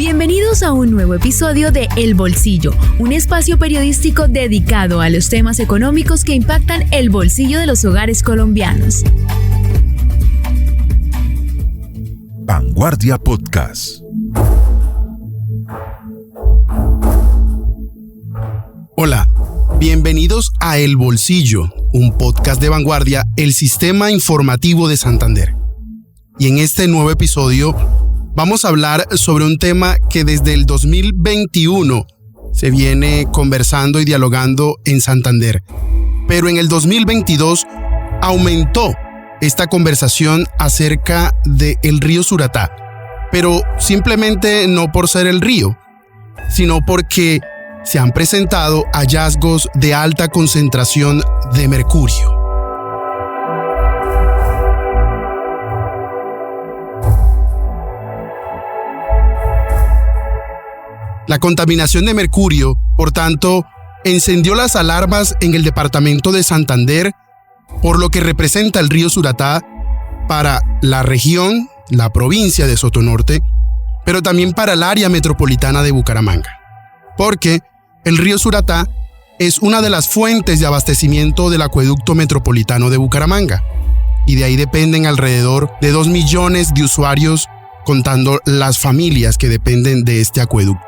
Bienvenidos a un nuevo episodio de El Bolsillo, un espacio periodístico dedicado a los temas económicos que impactan el bolsillo de los hogares colombianos. Vanguardia Podcast. Hola, bienvenidos a El Bolsillo, un podcast de Vanguardia, el sistema informativo de Santander. Y en este nuevo episodio vamos a hablar sobre un tema que desde el 2021 se viene conversando y dialogando en Santander. Pero en el 2022 aumentó esta conversación acerca del río Suratá. Pero simplemente no por ser el río, sino porque se han presentado hallazgos de alta concentración de mercurio. La contaminación de mercurio, por tanto, encendió las alarmas en el departamento de Santander por lo que representa el río Suratá para la región, la provincia de Sotonorte, pero también para el área metropolitana de Bucaramanga. Porque el río Suratá es una de las fuentes de abastecimiento del acueducto metropolitano de Bucaramanga, y de ahí dependen alrededor de 2 millones de usuarios, contando las familias que dependen de este acueducto.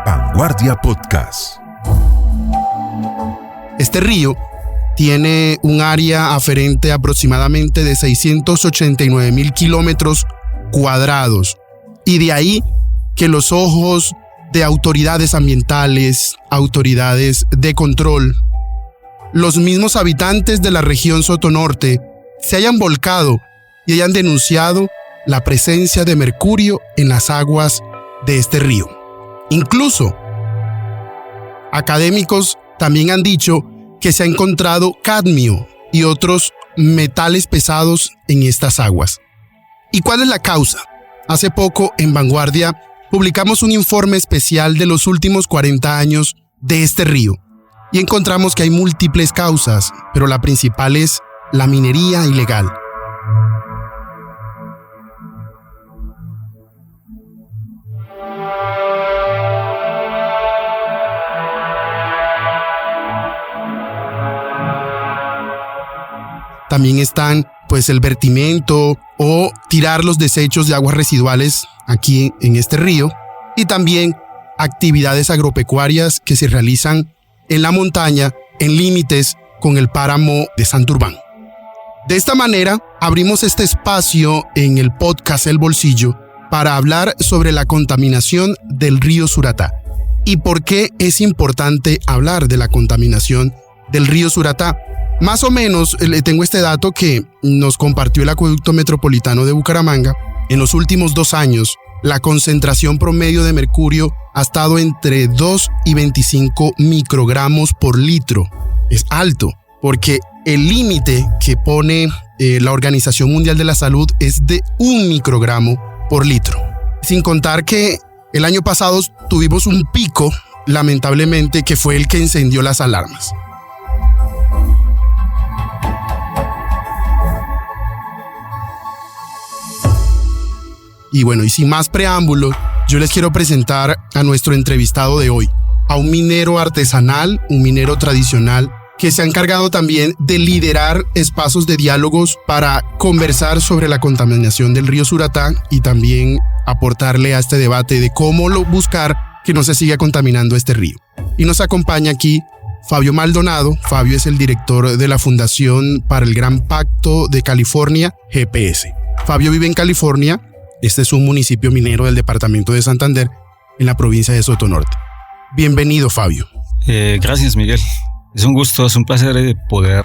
Vanguardia Podcast. Este río tiene un área aferente aproximadamente de 689,000 kilómetros cuadrados. Y de ahí que los ojos de autoridades ambientales, autoridades de control, los mismos habitantes de la región Sotonorte se hayan volcado y hayan denunciado la presencia de mercurio en las aguas de este río. Incluso, académicos también han dicho que se ha encontrado cadmio y otros metales pesados en estas aguas. ¿Y cuál es la causa? Hace poco, en Vanguardia, publicamos un informe especial de los últimos 40 años de este río y encontramos que hay múltiples causas, pero la principal es la minería ilegal. También están el vertimiento o tirar los desechos de aguas residuales aquí en este río, y también actividades agropecuarias que se realizan en la montaña en límites con el páramo de Santurbán. De esta manera, abrimos este espacio en el podcast El Bolsillo para hablar sobre la contaminación del río Suratá y por qué es importante hablar de la contaminación del río Suratá. Más o menos, le tengo este dato que nos compartió el acueducto metropolitano de Bucaramanga. En los últimos 2 años, la concentración promedio de mercurio ha estado entre 2 y 25 microgramos por litro. Es alto, porque el límite que pone la Organización Mundial de la Salud es de 1 microgramo por litro. Sin contar que el año pasado tuvimos un pico, lamentablemente, que fue el que encendió las alarmas. Y bueno, y sin más preámbulos, yo les quiero presentar a nuestro entrevistado de hoy, a un minero artesanal, un minero tradicional, que se ha encargado también de liderar espacios de diálogos para conversar sobre la contaminación del río Suratá y también aportarle a este debate de cómo buscar que no se siga contaminando este río. Y nos acompaña aquí Fabio Maldonado. Fabio es el director de la Fundación para el Gran Pacto de California, GPS. Fabio vive en California. Este es un municipio minero del departamento de Santander, en la provincia de Sotonorte. Bienvenido, Fabio. Gracias, Miguel. Es un gusto, es un placer poder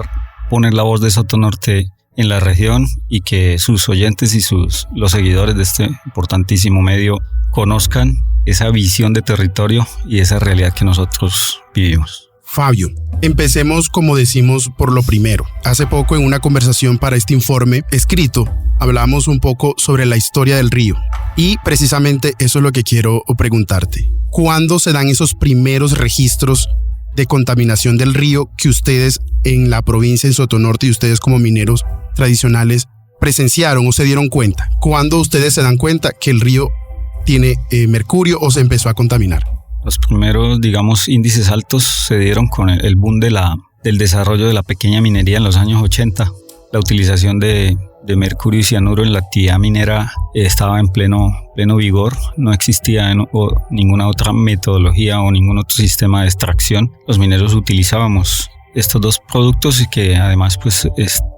poner la voz de Sotonorte en la región y que sus oyentes y los seguidores de este importantísimo medio conozcan esa visión de territorio y esa realidad que nosotros vivimos. Fabio, empecemos como decimos por lo primero. Hace poco en una conversación para este informe escrito, hablamos un poco sobre la historia del río y precisamente eso es lo que quiero preguntarte. ¿Cuándo se dan esos primeros registros de contaminación del río que ustedes en la provincia, en Sotonorte, y ustedes como mineros tradicionales presenciaron o se dieron cuenta? ¿Cuándo ustedes se dan cuenta que el río tiene mercurio o se empezó a contaminar? Los primeros, digamos, índices altos se dieron con el boom del desarrollo de la pequeña minería en los años 80. La utilización de mercurio y cianuro en la actividad minera estaba en pleno vigor. No existía ninguna otra metodología o ningún otro sistema de extracción. Los mineros utilizábamos estos dos productos y que además pues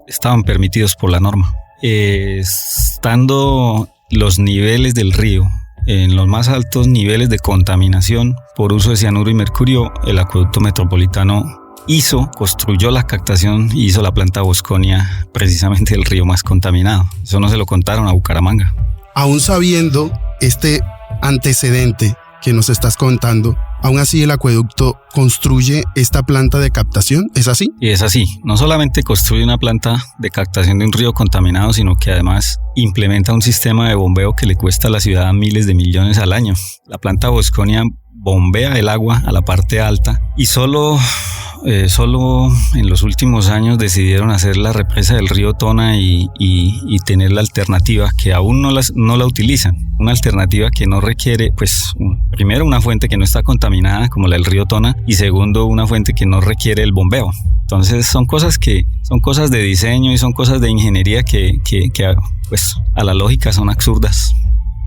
estaban permitidos por la norma. Estando los niveles del río en los más altos niveles de contaminación por uso de cianuro y mercurio, el acueducto metropolitano construyó la captación y hizo la planta Bosconia, precisamente el río más contaminado. Eso no se lo contaron a Bucaramanga. Aún sabiendo este antecedente que nos estás contando, aún así el acueducto construye esta planta de captación, ¿es así? Y es así. No solamente construye una planta de captación de un río contaminado, sino que además implementa un sistema de bombeo que le cuesta a la ciudad miles de millones al año. La planta Bosconia bombea el agua a la parte alta y solo en los últimos años decidieron hacer la represa del río Tona y tener la alternativa que aún no la utilizan. Una alternativa que no requiere, pues, primero una fuente que no está contaminada como la del río Tona y segundo una fuente que no requiere el bombeo. Entonces son cosas de diseño y son cosas de ingeniería que pues a la lógica son absurdas.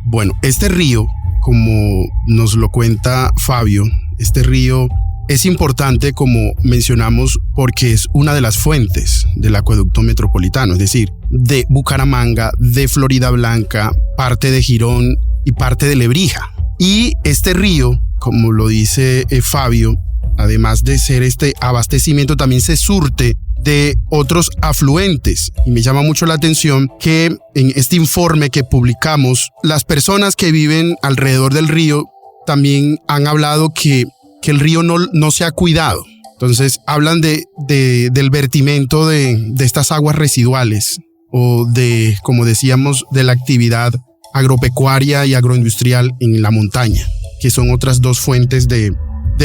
Bueno, este río, como nos lo cuenta Fabio, este río es importante, como mencionamos, porque es una de las fuentes del acueducto metropolitano, es decir, de Bucaramanga, de Floridablanca, parte de Girón y parte de Lebrija. Y este río, como lo dice Fabio, además de ser este abastecimiento, también se surte de otros afluentes. Y me llama mucho la atención que en este informe que publicamos, las personas que viven alrededor del río también han hablado que el río no se ha cuidado. Entonces hablan del vertimiento de estas aguas residuales o de, como decíamos, de la actividad agropecuaria y agroindustrial en la montaña, que son otras dos fuentes de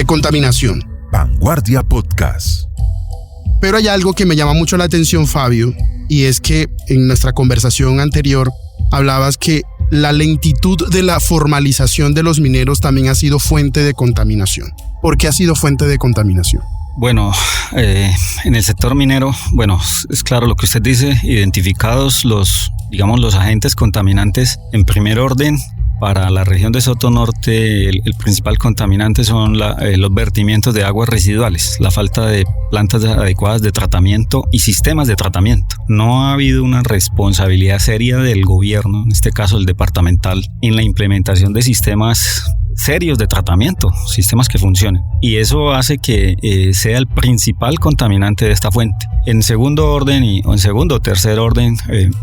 contaminación. Vanguardia Podcast. Pero hay algo que me llama mucho la atención, Fabio, y es que en nuestra conversación anterior hablabas que la lentitud de la formalización de los mineros también ha sido fuente de contaminación. ¿Por qué ha sido fuente de contaminación? Bueno, en el sector minero, es claro lo que usted dice, identificados los agentes contaminantes en primer orden. Para la región de Sotonorte, el principal contaminante son los vertimientos de aguas residuales, la falta de plantas adecuadas de tratamiento y sistemas de tratamiento. No ha habido una responsabilidad seria del gobierno, en este caso el departamental, en la implementación de sistemas serios de tratamiento, sistemas que funcionen. Y eso hace que sea el principal contaminante de esta fuente. En segundo o tercer orden,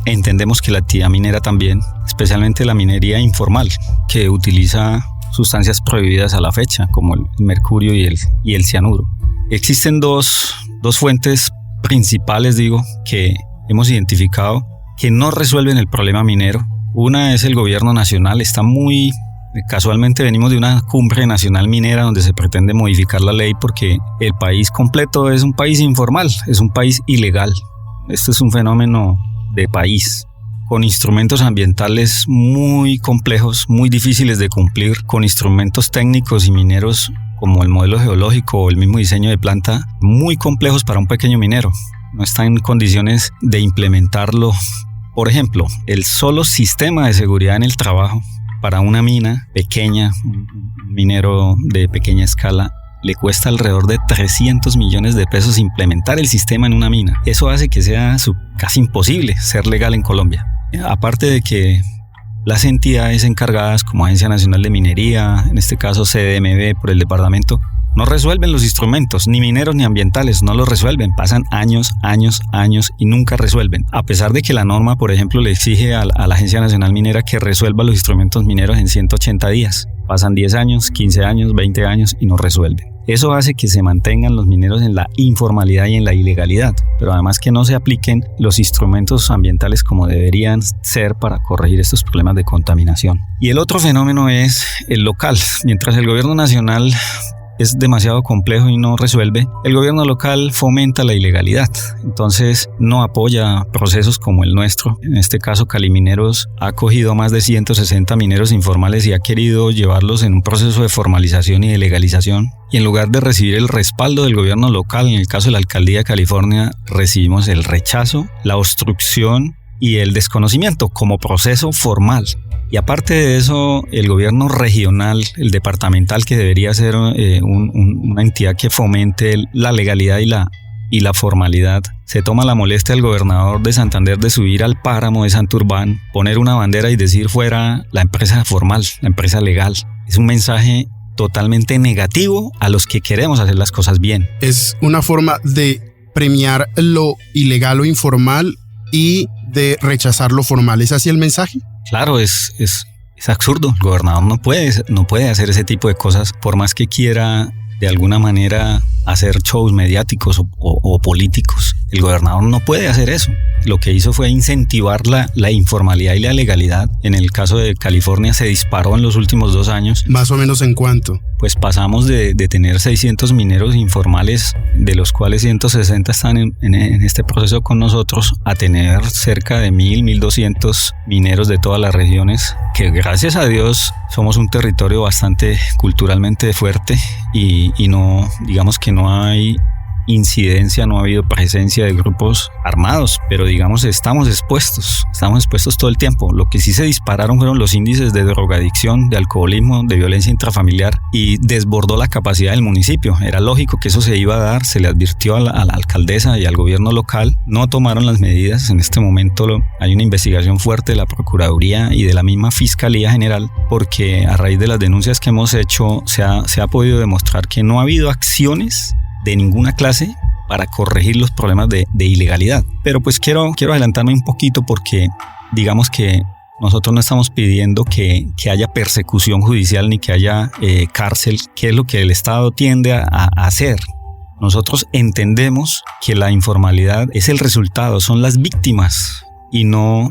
entendemos que la actividad minera también, especialmente la minería informal, que utiliza sustancias prohibidas a la fecha, como el mercurio y el cianuro. Existen dos fuentes principales, que hemos identificado que no resuelven el problema minero. Una es el gobierno nacional, casualmente venimos de una cumbre nacional minera donde se pretende modificar la ley porque el país completo es un país informal, es un país ilegal. Esto es un fenómeno de país, con instrumentos ambientales muy complejos, muy difíciles de cumplir, con instrumentos técnicos y mineros como el modelo geológico o el mismo diseño de planta, muy complejos para un pequeño minero. No está en condiciones de implementarlo. Por ejemplo, el solo sistema de seguridad en el trabajo para una mina pequeña, un minero de pequeña escala, le cuesta alrededor de 300 millones de pesos implementar el sistema en una mina. Eso hace que sea casi imposible ser legal en Colombia. Aparte de que las entidades encargadas como Agencia Nacional de Minería, en este caso CDMB por el departamento, no resuelven los instrumentos, ni mineros ni ambientales, no los resuelven. Pasan años y nunca resuelven. A pesar de que la norma, por ejemplo, le exige a la Agencia Nacional Minera que resuelva los instrumentos mineros en 180 días. Pasan 10 años, 15 años, 20 años y no resuelven. Eso hace que se mantengan los mineros en la informalidad y en la ilegalidad, pero además que no se apliquen los instrumentos ambientales como deberían ser para corregir estos problemas de contaminación. Y el otro fenómeno es el local. Mientras el gobierno nacional es demasiado complejo y no resuelve, el gobierno local fomenta la ilegalidad. Entonces no apoya procesos como el nuestro. En este caso, Calimineros ha acogido a más de 160 mineros informales y ha querido llevarlos en un proceso de formalización y de legalización. Y en lugar de recibir el respaldo del gobierno local, en el caso de la Alcaldía de California, recibimos el rechazo, la obstrucción y el desconocimiento como proceso formal. Y aparte de eso, el gobierno regional, el departamental, que debería ser una entidad que fomente la legalidad y la formalidad, se toma la molestia del gobernador de Santander de subir al páramo de Santurbán, poner una bandera y decir fuera la empresa formal, la empresa legal. Es un mensaje totalmente negativo a los que queremos hacer las cosas bien. Es una forma de premiar lo ilegal o informal y de rechazar lo formal. ¿Es así el mensaje? Claro, es absurdo. El gobernador no puede hacer ese tipo de cosas, por más que quiera de alguna manera hacer shows mediáticos o políticos. El gobernador no puede hacer eso. Lo que hizo fue incentivar la informalidad y la legalidad. En el caso de California se disparó en los últimos 2 años. ¿Más o menos en cuánto? Pues pasamos de tener 600 mineros informales, de los cuales 160 están en este proceso con nosotros, a tener cerca de 1,200 mineros de todas las regiones, que gracias a Dios somos un territorio bastante culturalmente fuerte y no, digamos que no hay incidencia, no ha habido presencia de grupos armados, pero digamos estamos expuestos todo el tiempo. Lo que sí se dispararon fueron los índices de drogadicción, de alcoholismo, de violencia intrafamiliar, y desbordó la capacidad del municipio. Era lógico que eso se iba a dar, se le advirtió a la alcaldesa y al gobierno local, no tomaron las medidas. En este momento hay una investigación fuerte de la Procuraduría y de la misma Fiscalía General, porque a raíz de las denuncias que hemos hecho se ha podido demostrar que no ha habido acciones de ninguna clase para corregir los problemas de ilegalidad. Pero pues quiero adelantarme un poquito, porque digamos que nosotros no estamos pidiendo que haya persecución judicial ni que haya cárcel, que es lo que el Estado tiende a hacer. Nosotros entendemos que la informalidad es el resultado, son las víctimas y no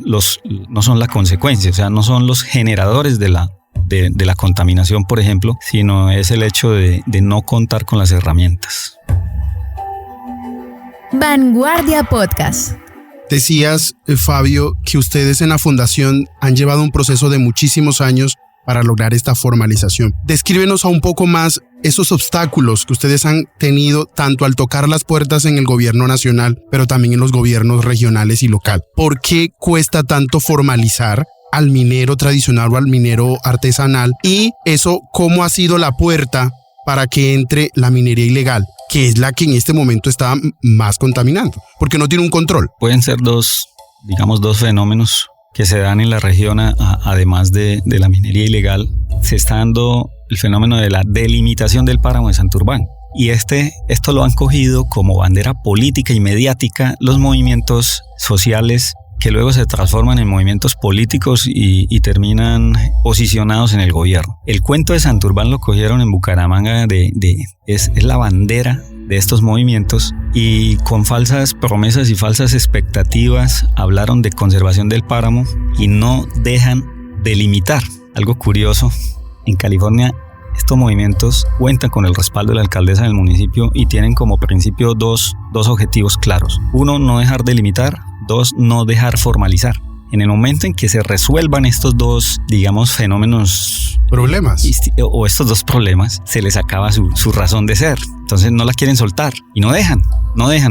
son la consecuencia, o sea, no son los generadores de la contaminación, por ejemplo, sino es el hecho de no contar con las herramientas. Vanguardia Podcast. Decías, Fabio, que ustedes en la fundación han llevado un proceso de muchísimos años para lograr esta formalización. Descríbenos un poco más esos obstáculos que ustedes han tenido tanto al tocar las puertas en el gobierno nacional, pero también en los gobiernos regionales y local. ¿Por qué cuesta tanto formalizar al minero tradicional o al minero artesanal? Y eso, ¿cómo ha sido la puerta para que entre la minería ilegal, que es la que en este momento está más contaminando, porque no tiene un control? Pueden ser dos fenómenos que se dan en la región, además de la minería ilegal. Se está dando el fenómeno de la delimitación del páramo de Santurbán. Y esto lo han cogido como bandera política y mediática los movimientos sociales, que luego se transforman en movimientos políticos y terminan posicionados en el gobierno. El cuento de Santurbán lo cogieron en Bucaramanga, es la bandera de estos movimientos, y con falsas promesas y falsas expectativas hablaron de conservación del páramo y no dejan delimitar. Algo curioso, en California estos movimientos cuentan con el respaldo de la alcaldesa del municipio y tienen como principio dos objetivos claros. 1, no dejar delimitar. 2, no dejar formalizar. En el momento en que se resuelvan estos dos, digamos, problemas o estos dos problemas, se les acaba su razón de ser. Entonces no la quieren soltar y no dejan.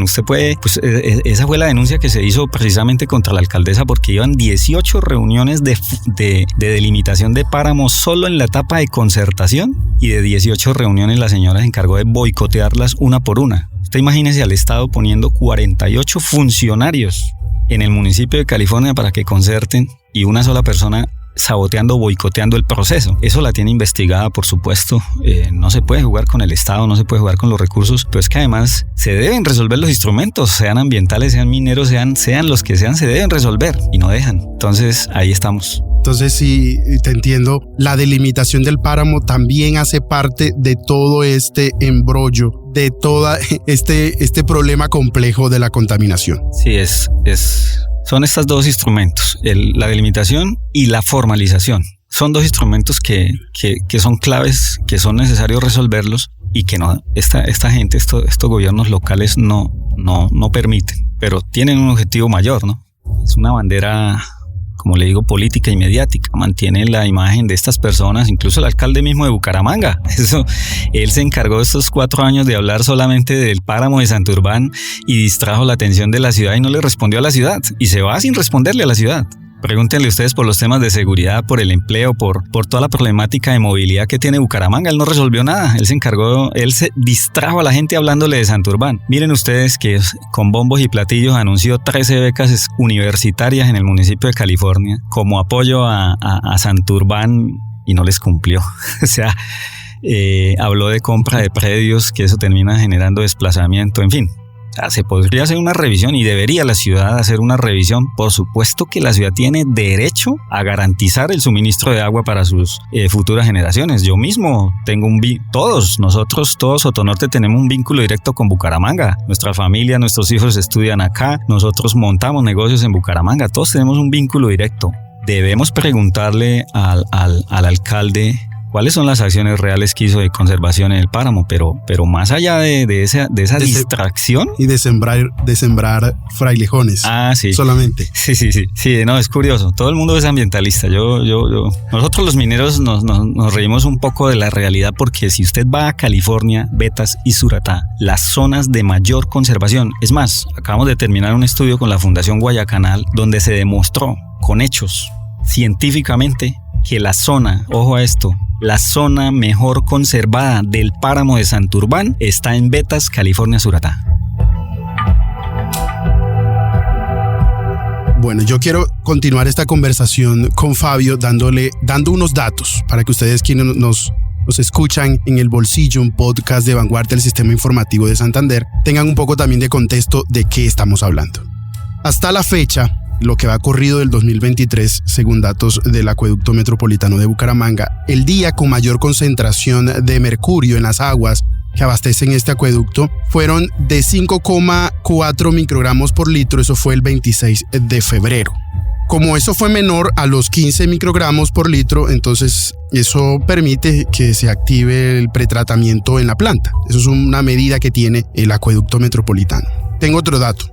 Usted puede, pues esa fue la denuncia que se hizo precisamente contra la alcaldesa, porque iban 18 reuniones de delimitación de páramos solo en la etapa de concertación, y de 18 reuniones la señora se encargó de boicotearlas una por una. Usted imagínese al Estado poniendo 48 funcionarios en el municipio de California para que concerten, y una sola persona saboteando, boicoteando el proceso. Eso la tiene investigada, por supuesto. No se puede jugar con el Estado, no se puede jugar con los recursos, pero es que además se deben resolver los instrumentos, sean ambientales, sean mineros, sean los que sean, se deben resolver, y no dejan. Entonces ahí estamos. Entonces, sí, te entiendo. La delimitación del páramo también hace parte de todo este embrollo, de todo este problema complejo de la contaminación. Sí, son estos dos instrumentos, la delimitación y la formalización. Son dos instrumentos que son claves, que son necesarios resolverlos, y que no, esta gente, estos gobiernos locales no permiten, pero tienen un objetivo mayor, ¿no? Es una bandera, como le digo, política y mediática. Mantiene la imagen de estas personas, incluso el alcalde mismo de Bucaramanga. Él se encargó estos 4 años de hablar solamente del páramo de Santurbán y distrajo la atención de la ciudad y no le respondió a la ciudad. Y se va sin responderle a la ciudad. Pregúntenle ustedes por los temas de seguridad, por el empleo, por toda la problemática de movilidad que tiene Bucaramanga. Él no resolvió nada. Él se distrajo a la gente hablándole de Santurbán. Miren ustedes que con bombos y platillos anunció 13 becas universitarias en el municipio de California como apoyo a Santurbán y no les cumplió. O sea, habló de compra de predios, que eso termina generando desplazamiento, en fin. Se podría hacer una revisión y debería la ciudad hacer una revisión. Por supuesto que la ciudad tiene derecho a garantizar el suministro de agua para sus futuras generaciones. Yo mismo tengo todos Sotonorte tenemos un vínculo directo con Bucaramanga. Nuestra familia, nuestros hijos estudian acá, nosotros montamos negocios en Bucaramanga, todos tenemos un vínculo directo. Debemos preguntarle al alcalde cuáles son las acciones reales que hizo de conservación en el páramo, pero más allá de esa distracción. Y de sembrar frailejones. Sí. Solamente. Sí, no, es curioso. Todo el mundo es ambientalista. Nosotros los mineros nos reímos un poco de la realidad, porque si usted va a California, Betas y Suratá, las zonas de mayor conservación. Es más, acabamos de terminar un estudio con la Fundación Guayacanal donde se demostró con hechos científicamente que la zona, ojo a esto, la zona mejor conservada del páramo de Santurbán está en Betas, California, Suratá. Bueno, yo quiero continuar esta conversación con Fabio dando unos datos para que ustedes, quienes nos escuchan en El Bolsillo, un podcast de vanguardia del Sistema Informativo de Santander, tengan un poco también de contexto de qué estamos hablando. Hasta la fecha, lo que va corrido del 2023, según datos del Acueducto Metropolitano de Bucaramanga, el día con mayor concentración de mercurio en las aguas que abastecen este acueducto fueron de 5,4 microgramos por litro. Eso fue el 26 de febrero. Como eso fue menor a los 15 microgramos por litro, entonces eso permite que se active el pretratamiento en la planta. Eso es una medida que tiene el Acueducto Metropolitano. Tengo otro dato.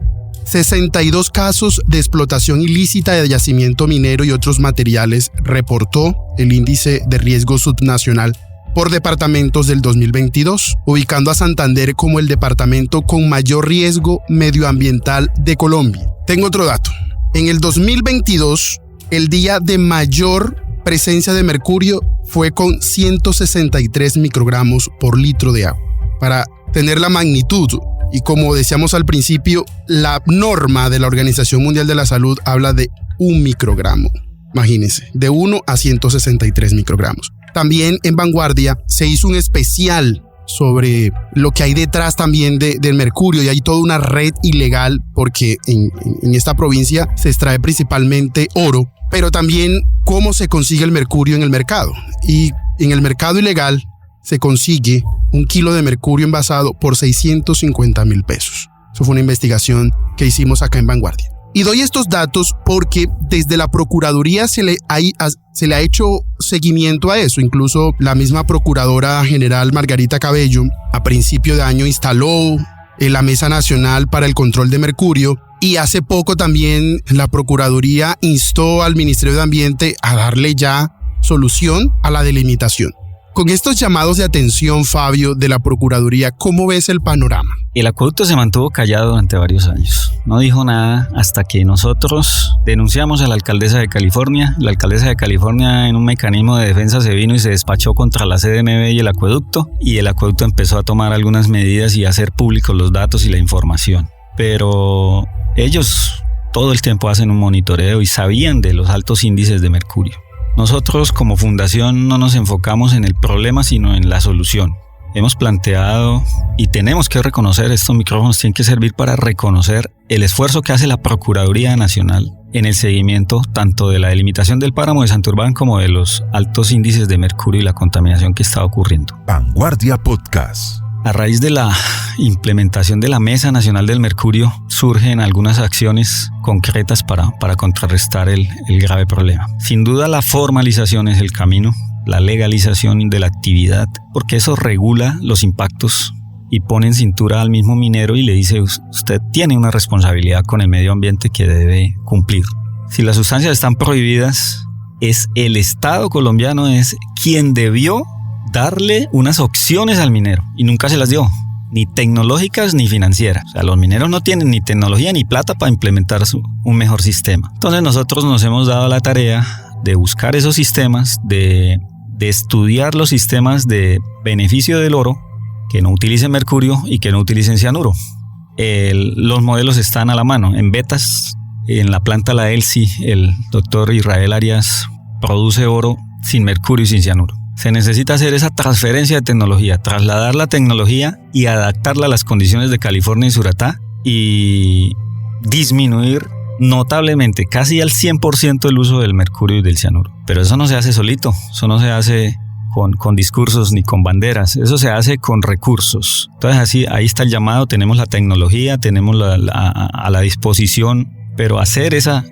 62 casos de explotación ilícita de yacimiento minero y otros materiales reportó el índice de riesgo subnacional por departamentos del 2022, ubicando a Santander como el departamento con mayor riesgo medioambiental de Colombia. Tengo otro dato. En el 2022, el día de mayor presencia de mercurio fue con 163 microgramos por litro de agua. Para tener la magnitud, y como decíamos al principio, la norma de la Organización Mundial de la Salud habla de 1 microgramo. Imagínense, de 1 a 163 microgramos. También en Vanguardia se hizo un especial sobre lo que hay detrás también del mercurio, y hay toda una red ilegal, porque en esta provincia se extrae principalmente oro, pero también cómo se consigue el mercurio en el mercado. Y en el mercado ilegal se consigue 1 kilo de mercurio envasado por 650,000 pesos. Eso fue una investigación que hicimos acá en Vanguardia. Y doy estos datos porque desde la Procuraduría se le ha hecho seguimiento a eso. Incluso la misma Procuradora General Margarita Cabello a principio de año instaló la Mesa Nacional para el Control de Mercurio, y hace poco también la Procuraduría instó al Ministerio de Ambiente a darle ya solución a la delimitación. Con estos llamados de atención, Fabio, de la Procuraduría, ¿cómo ves el panorama? El acueducto se mantuvo callado durante varios años. No dijo nada hasta que nosotros denunciamos a la alcaldesa de California. La alcaldesa de California, en un mecanismo de defensa, se vino y se despachó contra la CDMV y el acueducto empezó a tomar algunas medidas y a hacer públicos los datos y la información. Pero ellos todo el tiempo hacen un monitoreo y sabían de los altos índices de mercurio. Nosotros como fundación no nos enfocamos en el problema, sino en la solución. Hemos planteado y tenemos que reconocer, estos micrófonos tienen que servir para reconocer el esfuerzo que hace la Procuraduría Nacional en el seguimiento tanto de la delimitación del páramo de Santurbán como de los altos índices de mercurio y la contaminación que está ocurriendo. Vanguardia Podcast. A raíz de la implementación de la Mesa Nacional del Mercurio, surgen algunas acciones concretas para contrarrestar el grave problema. Sin duda, la formalización es el camino. la legalización de la actividad, porque eso regula los impactos y pone en cintura al mismo minero y le dice: usted tiene una responsabilidad con el medio ambiente que debe cumplir. Si las sustancias están prohibidas, es el Estado colombiano es quien debió darle unas opciones al minero y nunca se las dio, ni tecnológicas ni financieras. O sea, los mineros no tienen ni tecnología ni plata para implementar un mejor sistema. Entonces nosotros nos hemos dado la tarea de buscar esos sistemas, de estudiar los sistemas de beneficio del oro que no utilicen mercurio y que no utilicen cianuro. Los modelos están a la mano. En Betas, en la planta La Elsi, el doctor Israel Arias produce oro sin mercurio y sin cianuro. Se necesita hacer esa transferencia de tecnología, trasladar la tecnología y adaptarla a las condiciones de California y Suratá y disminuir notablemente, casi al 100% el uso del mercurio y del cianuro. Pero eso no se hace solito, eso no se hace con discursos ni con banderas, eso se hace con recursos. Entonces ahí está el llamado, tenemos la tecnología, tenemos a la disposición, pero hacer esa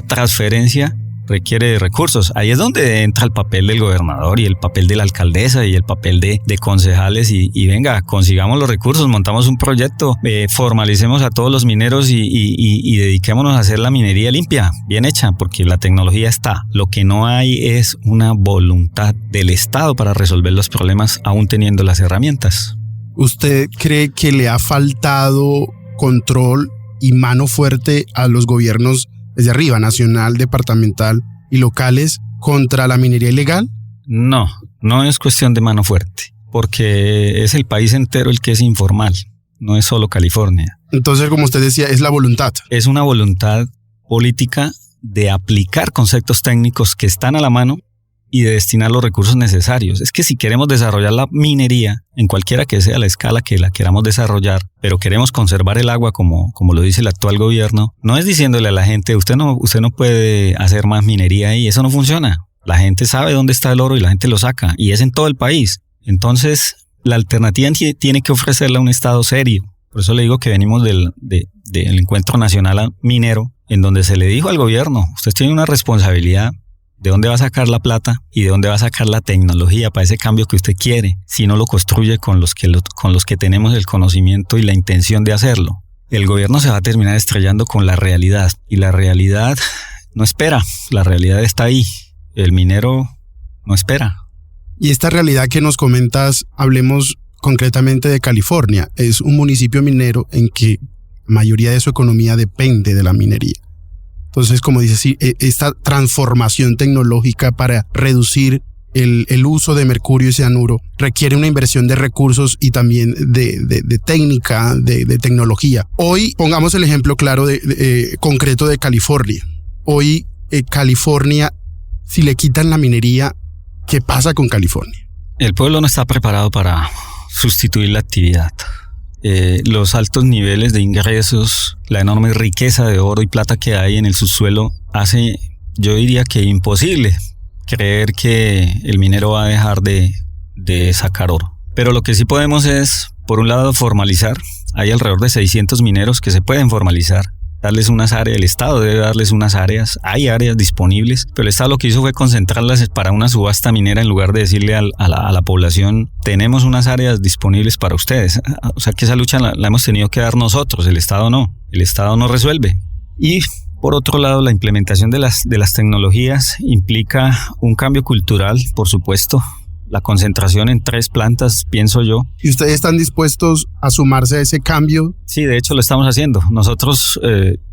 transferencia requiere de recursos. Ahí es donde entra el papel del gobernador y el papel de la alcaldesa y el papel de concejales y venga, consigamos los recursos, montamos un proyecto, formalicemos a todos los mineros y dediquémonos a hacer la minería limpia, bien hecha, porque la tecnología está. Lo que no hay es una voluntad del Estado para resolver los problemas aún teniendo las herramientas. ¿Usted cree que le ha faltado control y mano fuerte a los gobiernos desde arriba, nacional, departamental y locales, contra la minería ilegal? No es cuestión de mano fuerte, porque es el país entero el que es informal, no es solo California. Entonces, como usted decía, es la voluntad. Es una voluntad política de aplicar conceptos técnicos que están a la mano y de destinar los recursos necesarios. Es que si queremos desarrollar la minería, en cualquiera que sea la escala que la queramos desarrollar, pero queremos conservar el agua como lo dice el actual gobierno, no es diciéndole a la gente, usted no puede hacer más minería ahí, eso no funciona. La gente sabe dónde está el oro y la gente lo saca, y es en todo el país. Entonces, la alternativa tiene que ofrecerle a un Estado serio. Por eso le digo que venimos del Encuentro Nacional Minero, en donde se le dijo al gobierno, usted tiene una responsabilidad. ¿De dónde va a sacar la plata y de dónde va a sacar la tecnología para ese cambio que usted quiere si no lo construye con los que tenemos el conocimiento y la intención de hacerlo? El gobierno se va a terminar estrellando con la realidad y la realidad no espera, la realidad está ahí, el minero no espera. Y esta realidad que nos comentas, hablemos concretamente de California, es un municipio minero en que la mayoría de su economía depende de la minería. Entonces, como dices, sí, esta transformación tecnológica para reducir el uso de mercurio y cianuro requiere una inversión de recursos y también de técnica, de tecnología. Hoy, pongamos el ejemplo claro concreto de California. Hoy, California, si le quitan la minería, ¿qué pasa con California? El pueblo no está preparado para sustituir la actividad. Los altos niveles de ingresos, la enorme riqueza de oro y plata que hay en el subsuelo hace, yo diría que imposible creer que el minero va a dejar de sacar oro. Pero lo que sí podemos es, por un lado, formalizar. Hay alrededor de 600 mineros que se pueden formalizar, darles unas áreas, el Estado debe darles unas áreas, hay áreas disponibles, pero el Estado lo que hizo fue concentrarlas para una subasta minera en lugar de decirle a la población, tenemos unas áreas disponibles para ustedes. O sea que esa lucha la hemos tenido que dar nosotros, el Estado no resuelve. Y por otro lado, la implementación de las tecnologías implica un cambio cultural, por supuesto. La concentración en 3 plantas, pienso yo. ¿Y ustedes están dispuestos a sumarse a ese cambio? Sí, de hecho lo estamos haciendo. Nosotros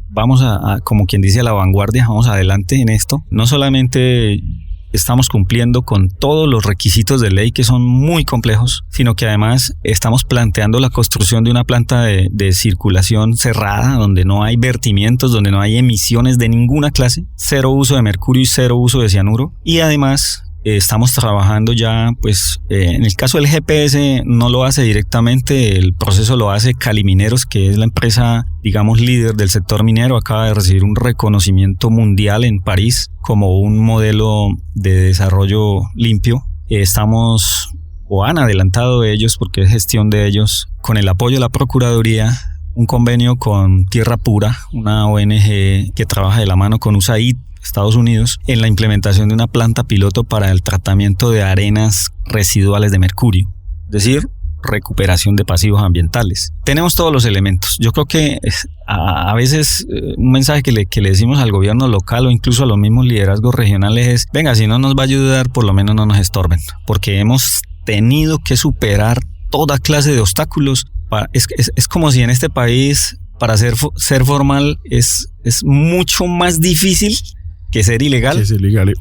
vamos a, como quien dice, a la vanguardia, vamos adelante en esto. No solamente estamos cumpliendo con todos los requisitos de ley que son muy complejos, sino que además estamos planteando la construcción de una planta de circulación cerrada, donde no hay vertimientos, donde no hay emisiones de ninguna clase, 0 uso de mercurio y 0 uso de cianuro. Y además estamos trabajando ya, en el caso del GPS no lo hace directamente, el proceso lo hace Calimineros, que es la empresa, digamos, líder del sector minero. Acaba de recibir un reconocimiento mundial en París como un modelo de desarrollo limpio. Han adelantado ellos, porque es gestión de ellos, con el apoyo de la Procuraduría, un convenio con Tierra Pura, una ONG que trabaja de la mano con USAID, Estados Unidos, en la implementación de una planta piloto para el tratamiento de arenas residuales de mercurio, es decir, recuperación de pasivos ambientales. Tenemos todos los elementos. Yo creo que a veces un mensaje que le decimos al gobierno local o incluso a los mismos liderazgos regionales es: venga, si no nos va a ayudar, por lo menos no nos estorben, porque hemos tenido que superar toda clase de obstáculos. Es como si en este país para ser formal es mucho más difícil que ser ilegal. Que ser ilegal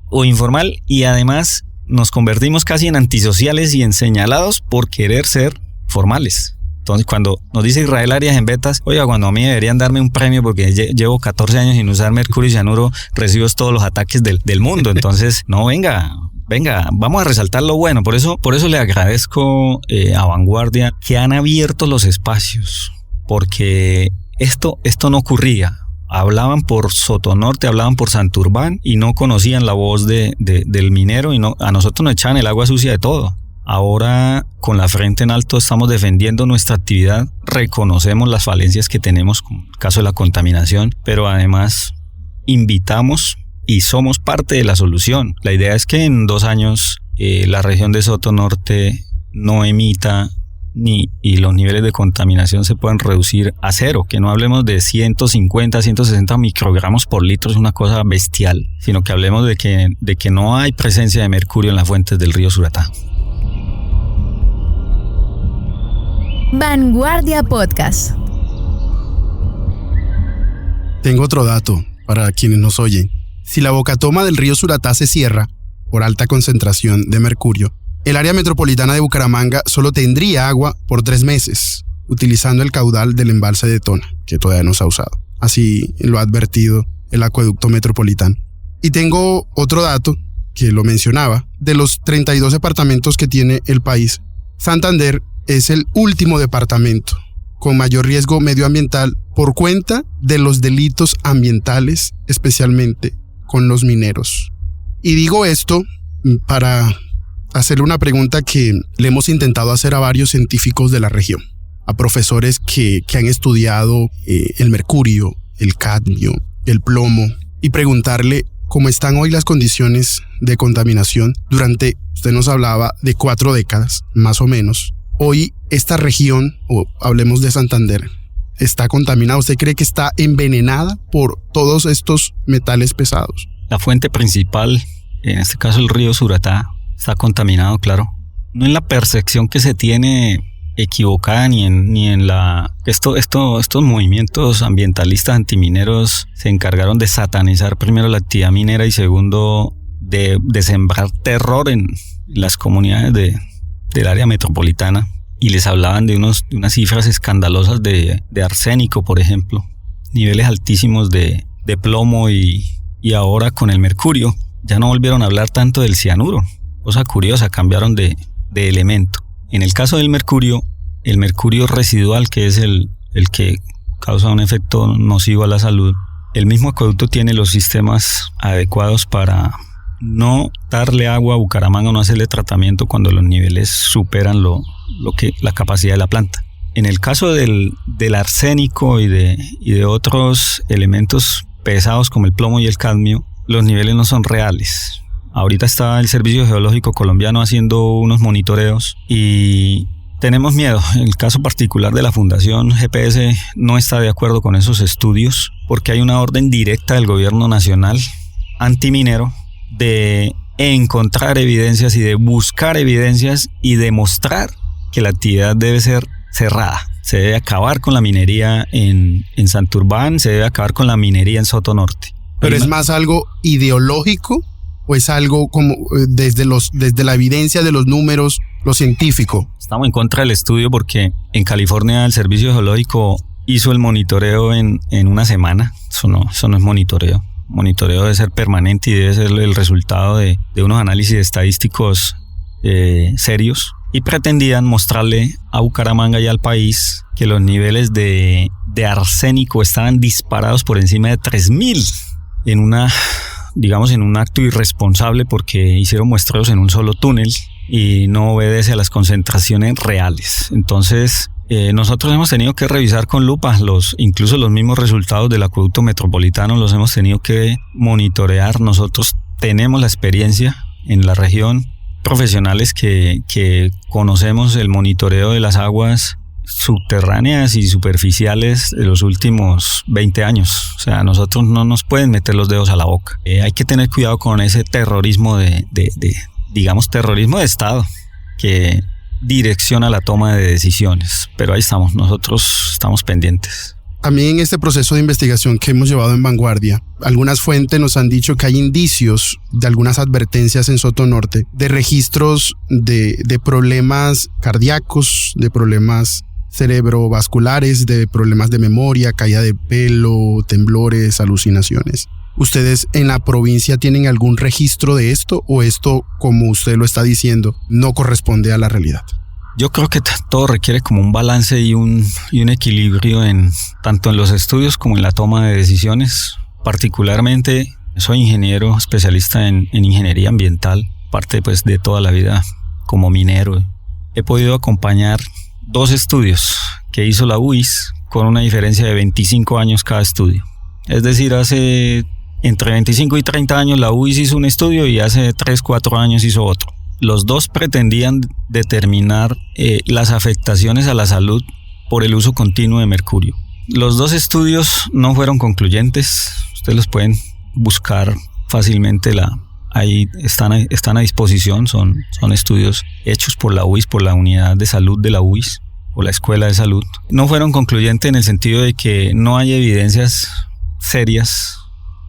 o informal. Y además nos convertimos casi en antisociales y en señalados por querer ser formales. Entonces, cuando nos dice Israel Arias en Betas: oiga, cuando a mí deberían darme un premio porque llevo 14 años sin usar mercurio y cianuro, recibo todos los ataques del mundo. Entonces, no, venga, vamos a resaltar lo bueno. Por eso le agradezco a Vanguardia que han abierto los espacios, porque esto no ocurría. Hablaban por Sotonorte, hablaban por Santurbán y no conocían la voz del minero, y a nosotros nos echaban el agua sucia de todo. Ahora, con la frente en alto, estamos defendiendo nuestra actividad, reconocemos las falencias que tenemos, como el caso de la contaminación, pero además invitamos y somos parte de la solución. La idea es que en 2 años la región de Sotonorte no emita y los niveles de contaminación se pueden reducir a 0, que no hablemos de 150, 160 microgramos por litro, es una cosa bestial, sino que hablemos de que no hay presencia de mercurio en las fuentes del río Suratá. Vanguardia Podcast. Tengo otro dato para quienes nos oyen. Si la bocatoma del río Suratá se cierra por alta concentración de mercurio, el área metropolitana de Bucaramanga solo tendría agua por 3 meses, utilizando el caudal del embalse de Tona, que todavía no se ha usado. Así lo ha advertido el acueducto metropolitano. Y tengo otro dato que lo mencionaba: de los 32 departamentos que tiene el país, Santander es el último departamento con mayor riesgo medioambiental por cuenta de los delitos ambientales, especialmente con los mineros. Y digo esto para hacerle una pregunta que le hemos intentado hacer a varios científicos de la región, a profesores que han estudiado el mercurio, el cadmio, el plomo, y preguntarle cómo están hoy las condiciones de contaminación durante, usted nos hablaba de 4 décadas, más o menos. Hoy esta región, o hablemos de Santander, está contaminada. ¿Usted cree que está envenenada por todos estos metales pesados? La fuente principal, en este caso el río Suratá, está contaminado, claro. No en la percepción que se tiene equivocada ni en la... Estos movimientos ambientalistas antimineros se encargaron de satanizar primero la actividad minera y segundo de sembrar terror en las comunidades del área metropolitana, y les hablaban de unas cifras escandalosas de arsénico, por ejemplo, niveles altísimos de plomo, y ahora con el mercurio ya no volvieron a hablar tanto del cianuro. Cosa curiosa, cambiaron de elemento. En el caso del mercurio, el mercurio residual, que es el que causa un efecto nocivo a la salud, el mismo acueducto tiene los sistemas adecuados para no darle agua a Bucaramanga o no hacerle tratamiento cuando los niveles superan la capacidad de la planta. En el caso del arsénico y de otros elementos pesados como el plomo y el cadmio, los niveles no son reales. Ahorita está el Servicio Geológico Colombiano haciendo unos monitoreos y tenemos miedo. El caso particular de la Fundación GPS no está de acuerdo con esos estudios porque hay una orden directa del gobierno nacional antiminero de encontrar evidencias y de buscar evidencias y demostrar que la actividad debe ser cerrada. Se debe acabar con la minería en Santurbán, se debe acabar con la minería en Sotonorte. ¿Pero es más algo ideológico o es algo como desde la evidencia de los números, lo científico? Estamos en contra del estudio porque en California el Servicio Geológico hizo el monitoreo en una semana. Eso no es monitoreo. Monitoreo debe ser permanente y debe ser el resultado de unos análisis estadísticos serios. Y pretendían mostrarle a Bucaramanga y al país que los niveles de arsénico estaban disparados por encima de 3.000 en un acto irresponsable porque hicieron muestreos en un solo túnel y no obedece a las concentraciones reales. Entonces, nosotros hemos tenido que revisar con lupa incluso los mismos resultados del acueducto metropolitano, los hemos tenido que monitorear. Nosotros tenemos la experiencia en la región, profesionales que conocemos el monitoreo de las aguas subterráneas y superficiales de los últimos 20 años. O sea, nosotros no nos pueden meter los dedos a la boca. Hay que tener cuidado con ese terrorismo digamos, terrorismo de Estado que direcciona la toma de decisiones. Pero ahí estamos, nosotros estamos pendientes. También en este proceso de investigación que hemos llevado en Vanguardia, algunas fuentes nos han dicho que hay indicios de algunas advertencias en Sotonorte de registros de problemas cardíacos, de problemas cerebrovasculares, de problemas de memoria, caída de pelo, temblores, alucinaciones. ¿Ustedes en la provincia tienen algún registro de esto o esto, como usted lo está diciendo, no corresponde a la realidad? Yo creo que todo requiere como un balance y un equilibrio tanto en los estudios como en la toma de decisiones. Particularmente soy ingeniero especialista en ingeniería ambiental, parte pues de toda la vida como minero. He podido acompañar 2 estudios que hizo la UIS con una diferencia de 25 años cada estudio. Es decir, hace entre 25 y 30 años la UIS hizo un estudio y hace 3-4 años hizo otro. Los 2 pretendían determinar las afectaciones a la salud por el uso continuo de mercurio. Los 2 estudios no fueron concluyentes. Ustedes los pueden buscar fácilmente. Ahí están a disposición. Son estudios hechos por la UIS, por la unidad de salud de la UIS, o la escuela de salud. No fueron concluyentes en el sentido de que no hay evidencias serias,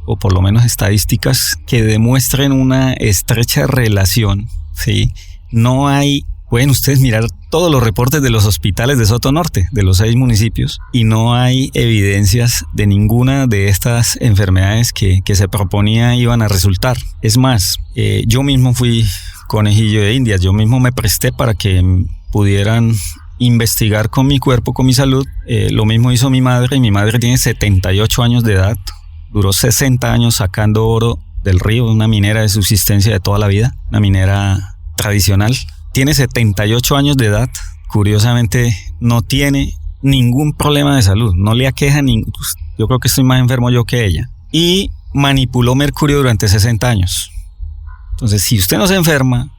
o por lo menos estadísticas, que demuestren una estrecha relación. Sí, no hay, pueden ustedes mirar todos los reportes de los hospitales de Sotonorte, de los 6 municipios, y no hay evidencias de ninguna de estas enfermedades que se proponía iban a resultar. Es más, yo mismo fui conejillo de Indias, yo mismo me presté para que pudieran investigar con mi cuerpo, con mi salud. Lo mismo hizo mi madre, y mi madre tiene 78 años de edad, duró 60 años sacando oro del río, una minera de subsistencia de toda la vida, una minera tradicional. Tiene 78 años de edad, curiosamente no tiene ningún problema de salud, no le aqueja yo creo que estoy más enfermo yo que ella. Y manipuló mercurio durante 60 años. Entonces, si usted no se enferma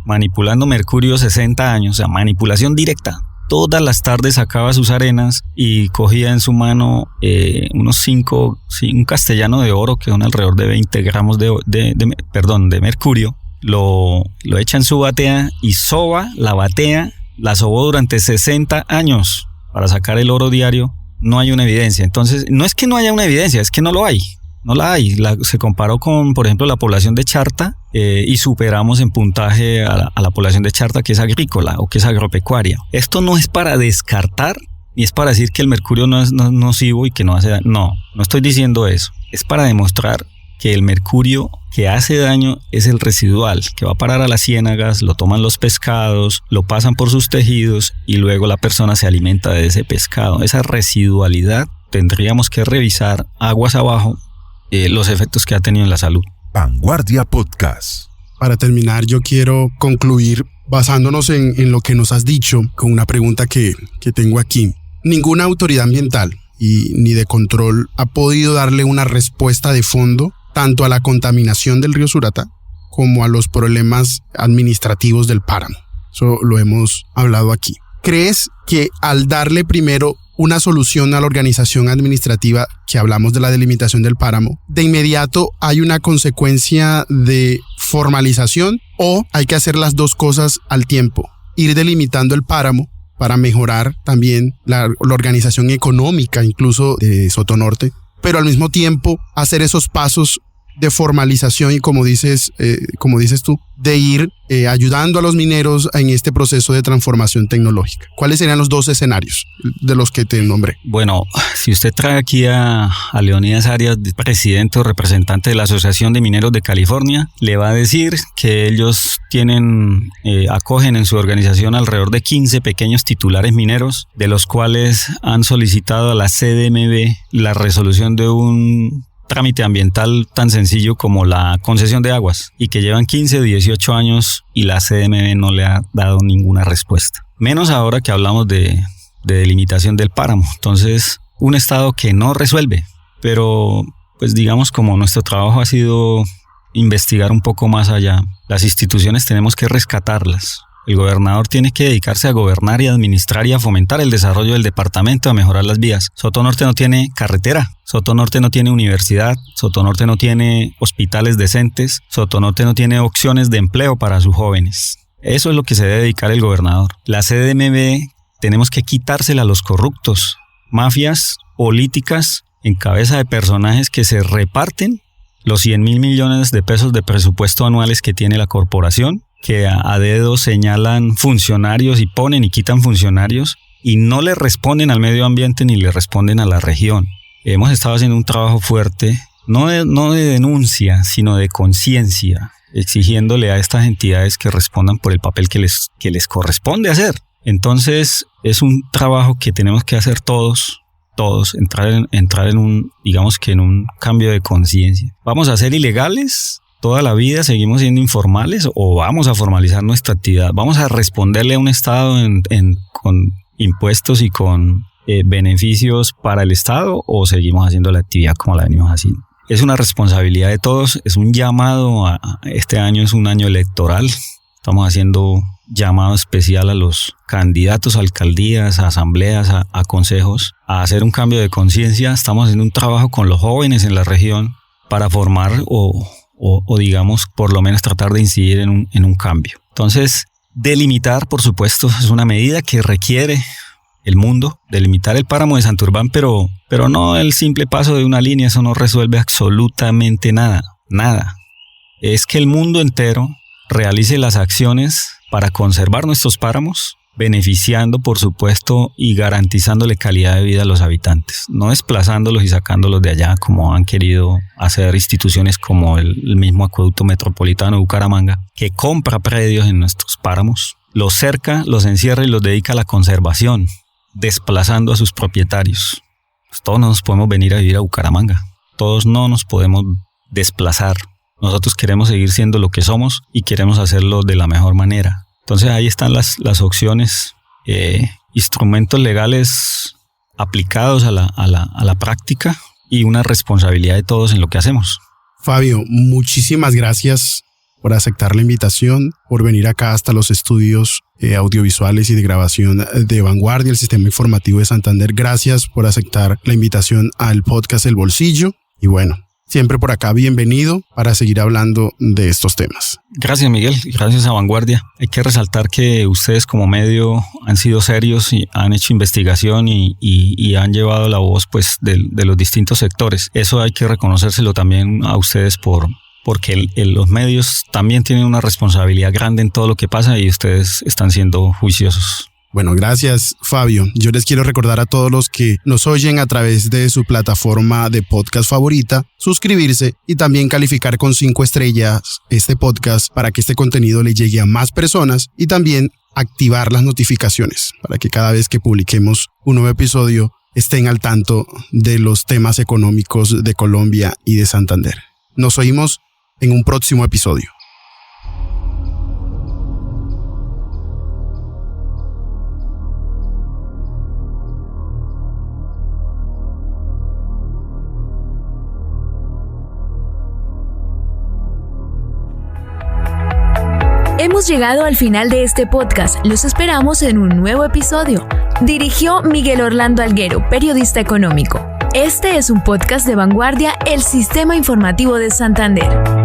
manipulando mercurio 60 años, o sea, manipulación directa, todas las tardes sacaba sus arenas y cogía en su mano un castellano de oro, que son alrededor de 20 gramos de mercurio. Lo echa en su batea y la sobó durante 60 años para sacar el oro diario. No hay una evidencia. Entonces, no es que no haya una evidencia, es que no lo hay. No la hay. Se comparó con, por ejemplo, la población de Charta y superamos en puntaje a la población de Charta, que es agrícola o que es agropecuaria. Esto no es para descartar ni es para decir que el mercurio no es nocivo y que no hace daño. No estoy diciendo eso. Es para demostrar que el mercurio que hace daño es el residual, que va a parar a las ciénagas, lo toman los pescados, lo pasan por sus tejidos y luego la persona se alimenta de ese pescado. Esa residualidad tendríamos que revisar aguas abajo los efectos que ha tenido en la salud. Vanguardia Podcast. Para terminar, yo quiero concluir basándonos en lo que nos has dicho con una pregunta que tengo aquí. Ninguna autoridad ambiental ni de control ha podido darle una respuesta de fondo tanto a la contaminación del río Suratá como a los problemas administrativos del páramo. Eso lo hemos hablado aquí. ¿Crees que al darle primero una solución a la organización administrativa, que hablamos de la delimitación del páramo, de inmediato hay una consecuencia de formalización, o hay que hacer las 2 cosas al tiempo? Ir delimitando el páramo para mejorar también la organización económica incluso de Sotonorte, pero al mismo tiempo hacer esos pasos de formalización y como dices tú, de ir ayudando a los mineros en este proceso de transformación tecnológica. ¿Cuáles serían los 2 escenarios de los que te nombré? Bueno, si usted trae aquí a Leonidas Arias, presidente o representante de la Asociación de Mineros de California, le va a decir que ellos acogen en su organización alrededor de 15 pequeños titulares mineros, de los cuales han solicitado a la CDMB la resolución de un trámite ambiental tan sencillo como la concesión de aguas, y que llevan 15 o 18 años y la CDMB no le ha dado ninguna respuesta. Menos ahora que hablamos de de delimitación del páramo. Entonces, un estado que no resuelve, pero pues digamos como nuestro trabajo ha sido investigar un poco más allá, las instituciones tenemos que rescatarlas. El gobernador tiene que dedicarse a gobernar y administrar y a fomentar el desarrollo del departamento, a mejorar las vías. Sotonorte no tiene carretera, Sotonorte no tiene universidad, Sotonorte no tiene hospitales decentes, Sotonorte no tiene opciones de empleo para sus jóvenes. Eso es lo que se debe dedicar el gobernador. La CDMB tenemos que quitársela a los corruptos, mafias políticas en cabeza de personajes que se reparten los 100.000 millones de pesos de presupuesto anuales que tiene la corporación, que a dedo señalan funcionarios y ponen y quitan funcionarios y no le responden al medio ambiente ni le responden a la región. Hemos estado haciendo un trabajo fuerte, no de denuncia, sino de conciencia, exigiéndole a estas entidades que respondan por el papel que les corresponde hacer. Entonces es un trabajo que tenemos que hacer todos, entrar en un cambio de conciencia. ¿Vamos a ser ilegales toda la vida? ¿Seguimos siendo informales o vamos a formalizar nuestra actividad? ¿Vamos a responderle a un Estado con impuestos y con beneficios para el Estado o seguimos haciendo la actividad como la venimos haciendo? Es una responsabilidad de todos, es un llamado. Este año es un año electoral. Estamos haciendo llamado especial a los candidatos a alcaldías, a asambleas, a consejos, a hacer un cambio de conciencia. Estamos haciendo un trabajo con los jóvenes en la región para formar o digamos, por lo menos tratar de incidir en un cambio. Entonces, delimitar, por supuesto, es una medida que requiere el mundo, delimitar el páramo de Santurbán, pero no el simple paso de una línea, eso no resuelve absolutamente nada. Es que el mundo entero realice las acciones para conservar nuestros páramos, beneficiando, por supuesto, y garantizándole calidad de vida a los habitantes, no desplazándolos y sacándolos de allá como han querido hacer instituciones como el mismo Acueducto Metropolitano de Bucaramanga, que compra predios en nuestros páramos, los cerca, los encierra y los dedica a la conservación, desplazando a sus propietarios. Pues todos no nos podemos venir a vivir a Bucaramanga, todos no nos podemos desplazar. Nosotros queremos seguir siendo lo que somos y queremos hacerlo de la mejor manera. Entonces ahí están las opciones, instrumentos legales aplicados a la práctica y una responsabilidad de todos en lo que hacemos. Fabio, muchísimas gracias por aceptar la invitación, por venir acá hasta los estudios audiovisuales y de grabación de Vanguardia, el Sistema Informativo de Santander. Gracias por aceptar la invitación al podcast El Bolsillo. Y bueno, siempre por acá bienvenido para seguir hablando de estos temas. Gracias, Miguel. Gracias a Vanguardia. Hay que resaltar que ustedes como medio han sido serios y han hecho investigación y han llevado la voz pues de los distintos sectores. Eso hay que reconocérselo también a ustedes porque los medios también tienen una responsabilidad grande en todo lo que pasa y ustedes están siendo juiciosos. Bueno, gracias, Fabio. Yo les quiero recordar a todos los que nos oyen a través de su plataforma de podcast favorita, suscribirse y también calificar con 5 estrellas este podcast para que este contenido le llegue a más personas y también activar las notificaciones para que cada vez que publiquemos un nuevo episodio estén al tanto de los temas económicos de Colombia y de Santander. Nos oímos en un próximo episodio. Hemos llegado al final de este podcast. Los esperamos en un nuevo episodio. Dirigió Miguel Orlando Alguero, periodista económico. Este es un podcast de Vanguardia, el Sistema Informativo de Santander.